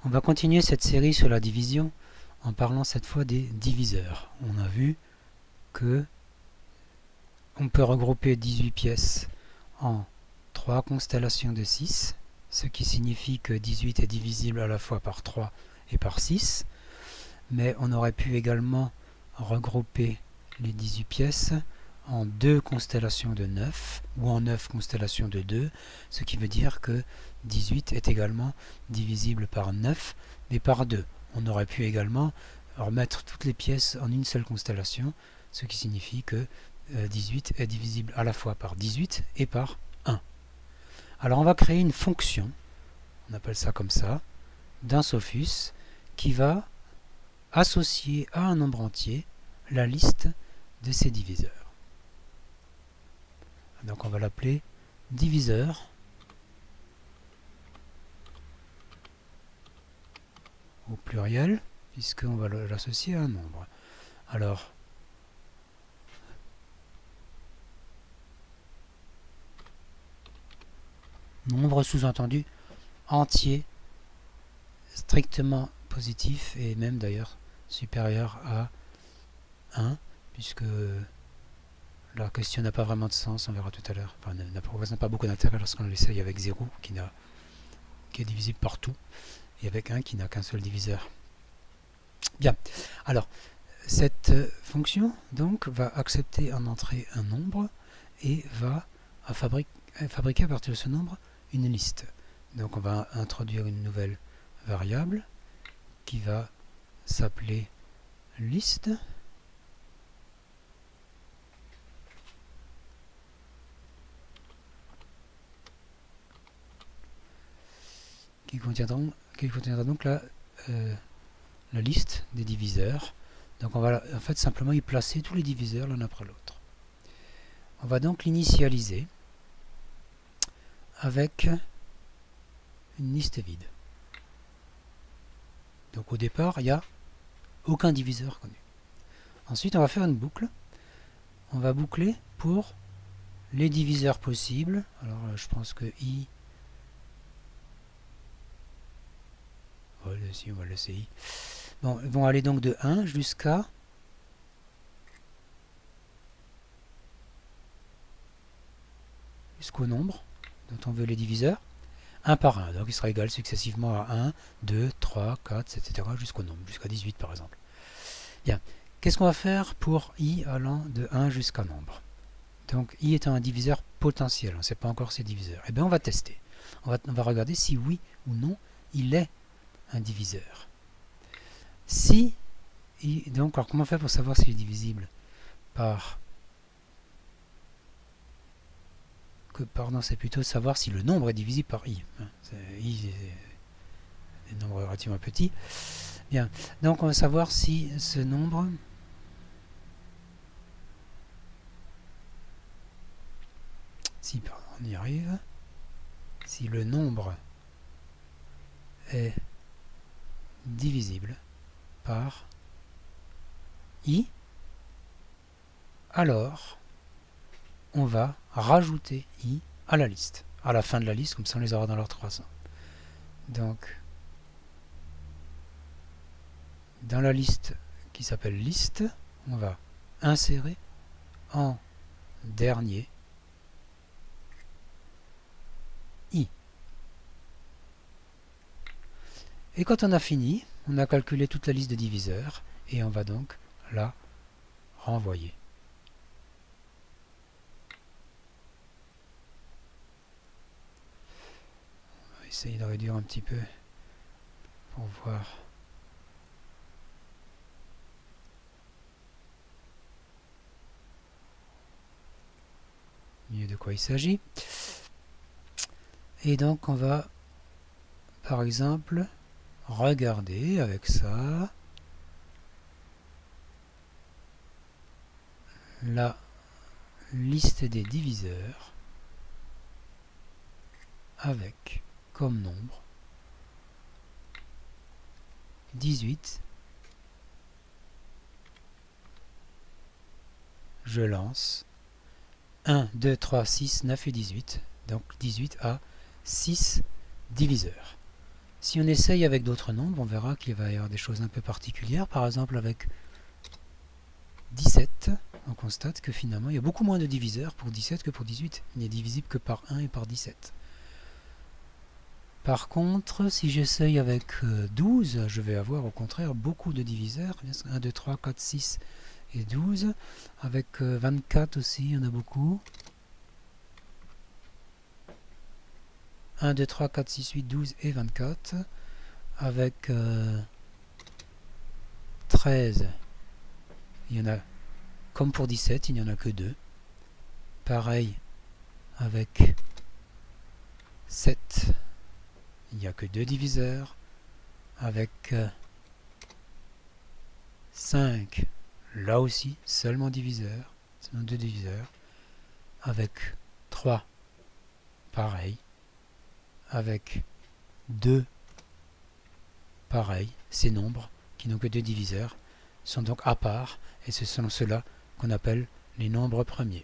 On va continuer cette série sur la division en parlant cette fois des diviseurs. On a vu que on peut regrouper 18 pièces en 3 constellations de 6, ce qui signifie que 18 est divisible à la fois par 3 et par 6, mais on aurait pu également regrouper les 18 pièces en 2 constellations de 9 ou en 9 constellations de 2, ce qui veut dire que 18 est également divisible par 9 mais par 2. On aurait pu également remettre toutes les pièces en une seule constellation, ce qui signifie que 18 est divisible à la fois par 18 et par 1. Alors on va créer une fonction, on appelle ça comme ça, d'un Sophus qui va associer à un nombre entier la liste de ses diviseurs. Donc on va l'appeler diviseur au pluriel, puisqu'on va l'associer à un nombre. Alors, nombre sous-entendu entier, strictement positif, et même d'ailleurs supérieur à 1, puisque la question n'a pas vraiment de sens, on verra tout à l'heure. Enfin, n'a pas beaucoup d'intérêt lorsqu'on l'essaye avec 0, qui est divisible par tout, et avec 1 qui n'a qu'un seul diviseur. Bien, alors, cette fonction donc va accepter en entrée un nombre et va fabriquer à partir de ce nombre une liste. Donc on va introduire une nouvelle variable qui va s'appeler liste. Qui contiendra donc la liste des diviseurs. Donc on va en fait simplement y placer tous les diviseurs l'un après l'autre. On va donc l'initialiser avec une liste vide. Donc au départ, il n'y a aucun diviseur connu. Ensuite, on va faire une boucle. On va boucler pour les diviseurs possibles. Alors je pense que i... on va laisser i. Bon, ils vont aller donc de 1 jusqu'à jusqu'au nombre dont on veut les diviseurs, 1 par 1. Donc il sera égal successivement à 1, 2, 3, 4, etc. jusqu'au nombre, jusqu'à 18 par exemple. Bien, qu'est-ce qu'on va faire pour i allant de 1 jusqu'à nombre? Donc i étant un diviseur potentiel, on ne sait pas encore ses diviseurs. Eh bien on va tester. On va regarder si oui ou non il est un diviseur. Si i, donc alors comment faire pour savoir s'il est divisible par... Pardon, c'est plutôt savoir si le nombre est divisible par i. I est un nombre relativement petit. Bien, donc on va savoir si ce nombre on y arrive, si le nombre est divisible par i, alors on va rajouter i à la liste, à la fin de la liste, comme ça on les aura dans l'ordre croissant. Donc, dans la liste qui s'appelle liste, on va insérer en dernier i. Et quand on a fini, on a calculé toute la liste de diviseurs et on va donc la renvoyer. On va essayer de réduire un petit peu pour voir. Mieux de quoi il s'agit. Et donc on va par exemple regarder avec ça la liste des diviseurs avec comme nombre 18. Je lance 1, 2, 3, 6, 9 et 18. Donc 18 a 6 diviseurs. Si on essaye avec d'autres nombres, on verra qu'il va y avoir des choses un peu particulières. Par exemple, avec 17, on constate que finalement, il y a beaucoup moins de diviseurs pour 17 que pour 18. Il n'est divisible que par 1 et par 17. Par contre, si j'essaye avec 12, je vais avoir au contraire beaucoup de diviseurs. 1, 2, 3, 4, 6 et 12. Avec 24 aussi, il y en a beaucoup. 1, 2, 3, 4, 6, 8, 12 et 24. Avec 13, il y en a, comme pour 17, il n'y en a que 2. Pareil avec 7, il n'y a que 2 diviseurs. Avec 5, là aussi, seulement diviseur, seulement 2 diviseurs. Avec 3, pareil. Avec 2, pareil. Ces nombres qui n'ont que 2 diviseurs sont donc à part, et ce sont ceux-là qu'on appelle les nombres premiers.